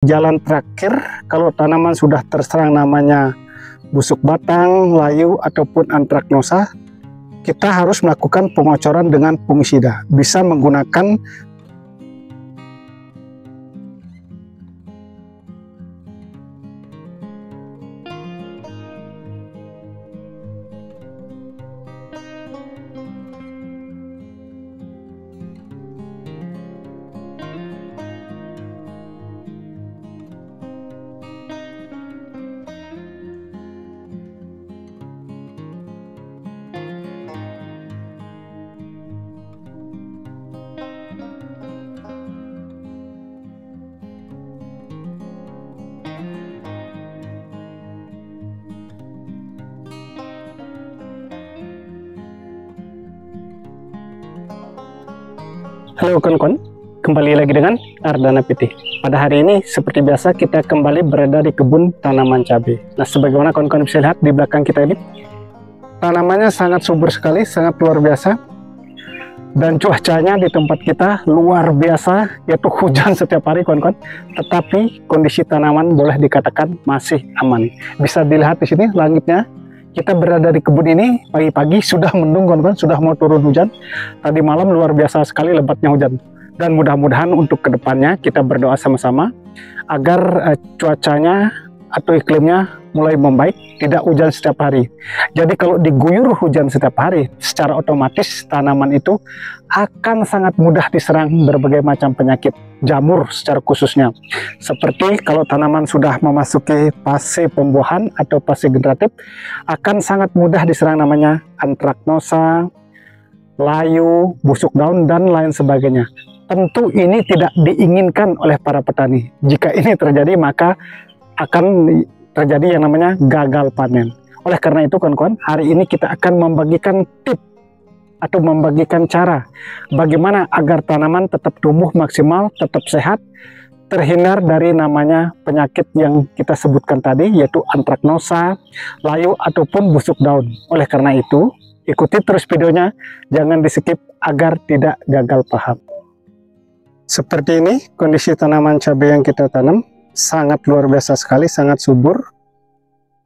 Jalan terakhir kalau tanaman sudah terserang namanya busuk batang, layu, ataupun antraknosa, kita harus melakukan pengocoran dengan fungisida. Bisa menggunakan Halo kawan-kawan, kembali lagi dengan Ardana PT. Pada hari ini seperti biasa kita kembali berada di kebun tanaman cabai. Nah, sebagaimana kawan-kawan bisa lihat di belakang kita ini, tanamannya sangat subur sekali, sangat luar biasa. Dan cuacanya di tempat kita luar biasa, yaitu hujan setiap hari kawan-kawan. Tetapi kondisi tanaman boleh dikatakan masih aman. Bisa dilihat di sini langitnya. Kita berada di kebun ini pagi-pagi sudah mendung kawan-kawan, sudah mau turun hujan. Tadi malam luar biasa sekali lebatnya hujan. Dan mudah-mudahan untuk kedepannya kita berdoa sama-sama agar cuacanya atau iklimnya mulai membaik, tidak hujan setiap hari. Jadi kalau diguyur hujan setiap hari, secara otomatis tanaman itu akan sangat mudah diserang berbagai macam penyakit, jamur secara khususnya. Seperti kalau tanaman sudah memasuki fase pembuahan atau fase generatif, akan sangat mudah diserang namanya antraknosa, layu, busuk daun, dan lain sebagainya. Tentu ini tidak diinginkan oleh para petani. Jika ini terjadi, maka akan terjadi yang namanya gagal panen. Oleh karena itu kawan-kawan, hari ini kita akan membagikan tip atau membagikan cara bagaimana agar tanaman tetap tumbuh maksimal, tetap sehat, terhindar dari namanya penyakit yang kita sebutkan tadi, yaitu antraknosa, layu, ataupun busuk daun. Oleh karena itu, ikuti terus videonya, jangan di skip agar tidak gagal paham. Seperti ini kondisi tanaman cabai yang kita tanam, sangat luar biasa sekali, sangat subur.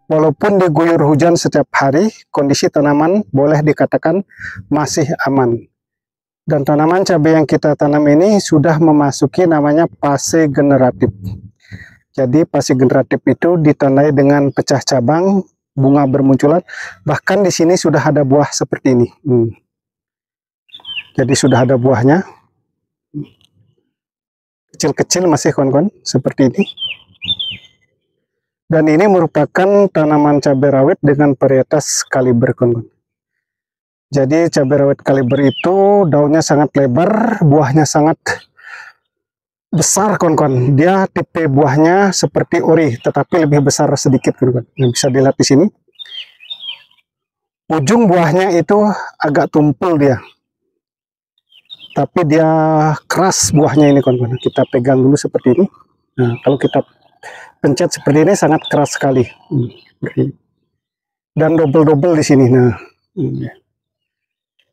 Walaupun diguyur hujan setiap hari, kondisi tanaman boleh dikatakan masih aman. Dan tanaman cabai yang kita tanam ini sudah memasuki namanya fase generatif. Jadi fase generatif itu ditandai dengan pecah cabang, bunga bermunculan, bahkan di sini sudah ada buah seperti ini. Jadi sudah ada buahnya. Kecil-kecil masih kawan-kawan, seperti ini. Dan ini merupakan tanaman cabai rawit dengan varietas kaliber kawan-kawan. Jadi cabai rawit kaliber itu daunnya sangat lebar, buahnya sangat besar kawan-kawan. Dia tipe buahnya seperti ori, tetapi lebih besar sedikit kawan-kawan. Yang bisa dilihat di sini. Ujung buahnya itu agak tumpul dia. Tapi dia keras buahnya ini kawan-kawan. Kita pegang dulu seperti ini. Nah, kalau kita pencet seperti ini sangat keras sekali. Dan double-double di sini. Nah,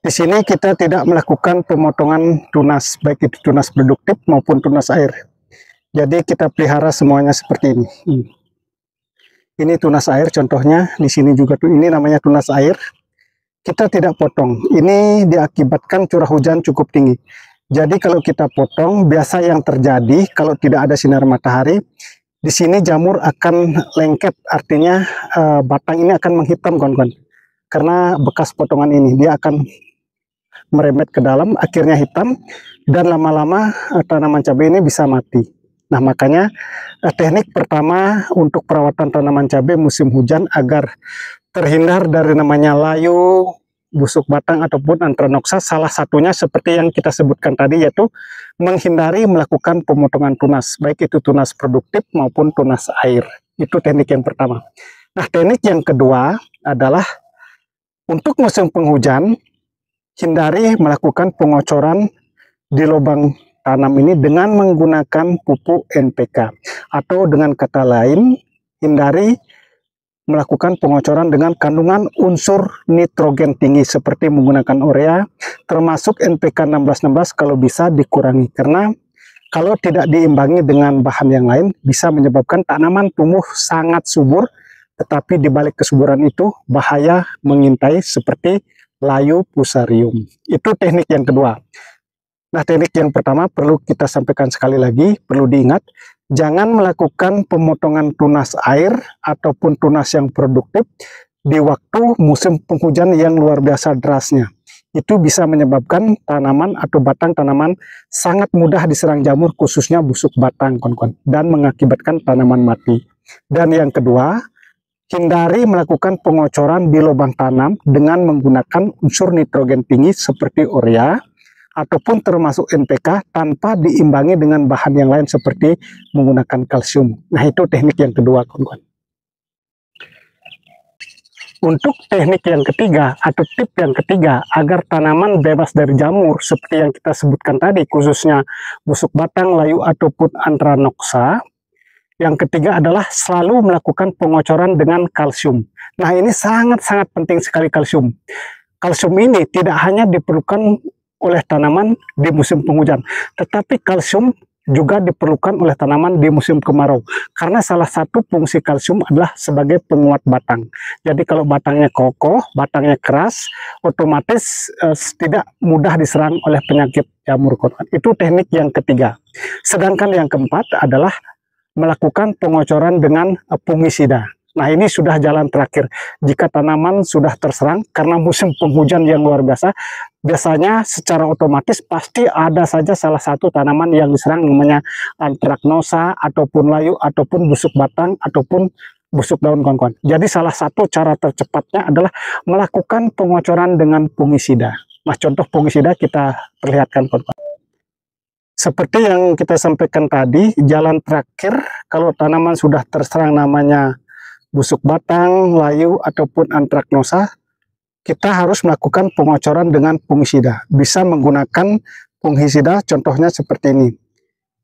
di sini kita tidak melakukan pemotongan tunas, baik itu tunas produktif maupun tunas air. Jadi kita pelihara semuanya seperti ini. Ini tunas air contohnya. Di sini juga ini namanya tunas air. Kita tidak potong. Ini diakibatkan curah hujan cukup tinggi. Jadi kalau kita potong, biasa yang terjadi kalau tidak ada sinar matahari, di sini jamur akan lengket. Artinya batang ini akan menghitam kawan-kawan. Karena bekas potongan ini, dia akan merembet ke dalam, akhirnya hitam, dan lama-lama tanaman cabai ini bisa mati. Nah, makanya teknik pertama untuk perawatan tanaman cabai musim hujan agar terhindar dari namanya layu, busuk batang, ataupun antraknosa, salah satunya seperti yang kita sebutkan tadi, yaitu menghindari melakukan pemotongan tunas, baik itu tunas produktif maupun tunas air. Itu teknik yang pertama. Nah, teknik yang kedua adalah untuk musim penghujan, hindari melakukan pengocoran di lubang tanam ini dengan menggunakan pupuk NPK, atau dengan kata lain, hindari melakukan pengocoran dengan kandungan unsur nitrogen tinggi seperti menggunakan urea, termasuk NPK 1616 kalau bisa dikurangi, karena kalau tidak diimbangi dengan bahan yang lain bisa menyebabkan tanaman tumbuh sangat subur, tetapi di balik kesuburan itu bahaya mengintai seperti layu fusarium. Itu teknik yang kedua. Nah, teknik yang pertama perlu kita sampaikan sekali lagi, perlu diingat, jangan melakukan pemotongan tunas air ataupun tunas yang produktif di waktu musim penghujan yang luar biasa derasnya. Itu bisa menyebabkan tanaman atau batang tanaman sangat mudah diserang jamur, khususnya busuk batang, kawan-kawan, dan mengakibatkan tanaman mati. Dan yang kedua, hindari melakukan pengocoran di lubang tanam dengan menggunakan unsur nitrogen tinggi seperti urea ataupun termasuk NPK tanpa diimbangi dengan bahan yang lain seperti menggunakan kalsium. Nah, itu teknik yang kedua, kawan-kawan. Untuk teknik yang ketiga atau tip yang ketiga agar tanaman bebas dari jamur seperti yang kita sebutkan tadi, khususnya busuk batang, layu ataupun Anthranoxa, yang ketiga adalah selalu melakukan pengocoran dengan kalsium. Nah, ini sangat-sangat penting sekali kalsium. Kalsium ini tidak hanya diperlukan oleh tanaman di musim penghujan, tetapi kalsium juga diperlukan oleh tanaman di musim kemarau, karena salah satu fungsi kalsium adalah sebagai penguat batang. Jadi kalau batangnya kokoh, batangnya keras, otomatis tidak mudah diserang oleh penyakit jamur. Itu teknik yang ketiga. Sedangkan yang keempat adalah melakukan pengocoran dengan fungisida. Nah, ini sudah jalan terakhir. Jika tanaman sudah terserang karena musim penghujan yang luar biasa, biasanya secara otomatis pasti ada saja salah satu tanaman yang diserang, namanya Anthranoxa ataupun layu ataupun busuk batang ataupun busuk daun, kawan-kawan. Jadi salah satu cara tercepatnya adalah melakukan pengocoran dengan fungisida. Nah, contoh fungisida kita perlihatkan, kawan-kawan. Seperti yang kita sampaikan tadi, jalan terakhir kalau tanaman sudah terserang namanya busuk batang, layu, ataupun Anthranoxa, kita harus melakukan pengocoran dengan fungisida. Bisa menggunakan fungisida, contohnya seperti ini,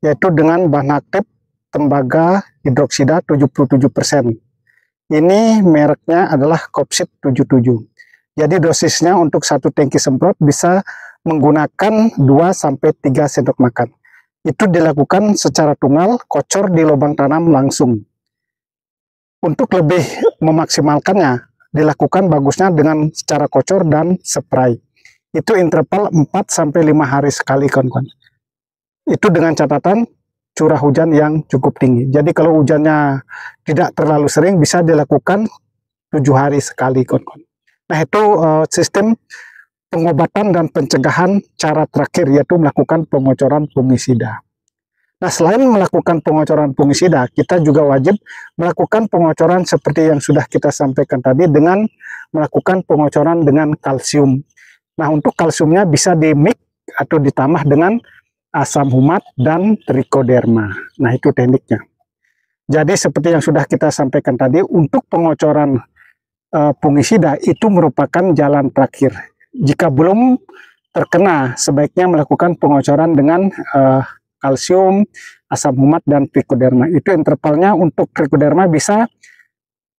yaitu dengan bahan aktif tembaga hidroksida 77%. Ini mereknya adalah Kopsid 77. Jadi dosisnya untuk satu tangki semprot bisa menggunakan 2-3 sendok makan. Itu dilakukan secara tunggal, kocor di lubang tanam langsung. Untuk lebih memaksimalkannya, dilakukan bagusnya dengan secara kocor dan spray. Itu interval 4-5 hari sekali, kawan-kawan. Itu dengan catatan curah hujan yang cukup tinggi. Jadi kalau hujannya tidak terlalu sering, bisa dilakukan 7 hari sekali, kawan-kawan. Nah, itu sistem pengobatan dan pencegahan cara terakhir, yaitu melakukan pengocoran fungisida. Nah, selain melakukan pengocoran fungisida, kita juga wajib melakukan pengocoran seperti yang sudah kita sampaikan tadi dengan melakukan pengocoran dengan kalsium. Nah, untuk kalsiumnya bisa dimix atau ditambah dengan asam humat dan trichoderma. Nah, itu tekniknya. Jadi seperti yang sudah kita sampaikan tadi, untuk pengocoran fungisida itu merupakan jalan terakhir. Jika belum terkena, sebaiknya melakukan pengocoran dengan kalsium, asam humat, dan trichoderma. Itu intervalnya untuk trichoderma bisa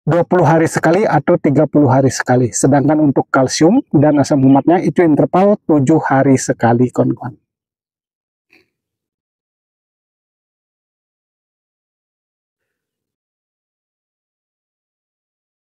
20 hari sekali atau 30 hari sekali. Sedangkan untuk kalsium dan asam humatnya itu interval 7 hari sekali, kawan-kawan.